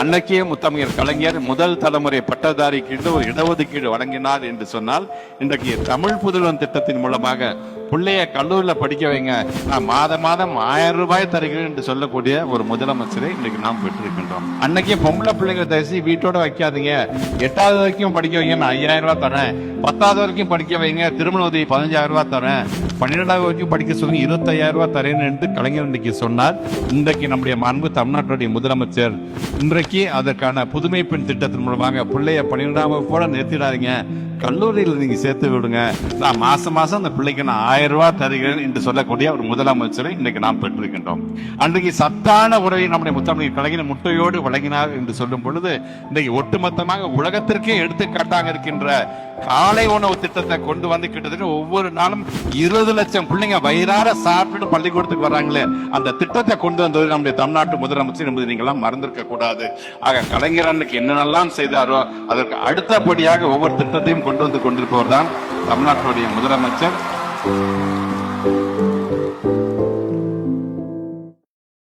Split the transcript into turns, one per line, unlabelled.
அன்னைக்கே முத்தமிழர் கலைஞர் முதல் தலைமுறை பட்டதாரிக்கு ஒரு இடஒதுக்கீடு வழங்கினார் என்று சொன்னால், இன்றைக்கு தமிழ் புதல்வன் திட்டத்தின் மூலமாக பிள்ளைய கல்லூரியில் படிக்க வைங்க, நான் மாதம் 1000 ரூபாய் தருகிறேன் என்று சொல்லக்கூடிய ஒரு முதலமைச்சரை இன்றைக்கு நாம் பெற்றிருக்கின்றோம். அன்னைக்கே பொம்பளை பிள்ளைங்க தரிசி வீட்டோட வைக்காதீங்க, 8வது வரைக்கும் படிக்க வைங்க, நான் 5000 ரூபாய் தரேன், 10வது வரைக்கும் படிக்க வைங்க, திருமண உதவி 15000 ரூபாய் தரேன், 12வது வரைக்கும் படிக்க சொல்லுங்க 25000 ரூபாய் தரேன் என்று கலைஞர் இன்றைக்கு சொன்னார். இன்றைக்கு நம்முடைய மாண்பு தமிழ்நாட்டுடைய முதலமைச்சர் இன்றைக்கு அதற்கான புதுமை பெண் திட்டத்தின் மூலமாக பிள்ளைய 12ஆம் வகுப்போட நிறுத்திடாதீங்க, கல்லூரியில் நீங்க சேர்த்து விடுங்க, நான் மாசம் அந்த பிள்ளைக்கு நான் 1000 ரூபாய் தருகிறேன் என்று சொல்லக்கூடிய ஒரு முதலமைச்சரை இன்றைக்கு நாம் பெற்றிருக்கின்றோம். அன்றைக்கு சத்தான உறவை நம்முடைய முத்தமிழ் கலைஞர் முட்டையோடு வழங்கினார் என்று சொல்லும் பொழுது, இன்றைக்கு ஒட்டுமொத்தமாக உலகத்திற்கே எடுத்துக்காட்டாக இருக்கின்ற காலை உணவு திட்டத்தை கொண்டு வந்து கிட்டத்தட்ட ஒவ்வொரு நாளும் 20 லட்சம் பிள்ளைங்க வயிறார சாப்பிட்டு பள்ளிக்கூடத்துக்கு வர்றாங்களே, அந்த திட்டத்தை கொண்டு வந்தது நம்முடைய தமிழ்நாட்டு முதலமைச்சர் என்பது நீங்களாம் மறந்திருக்க கூடாது. ஆக கலைஞர் அன்னைக்கு என்னென்னலாம் செய்தாரோ அதற்கு அடுத்தபடியாக ஒவ்வொரு திட்டத்தையும் கொண்டு வந்து கொண்டிருப்பவர் தான் தமிழ்நாட்டுடைய முதலமைச்சர்.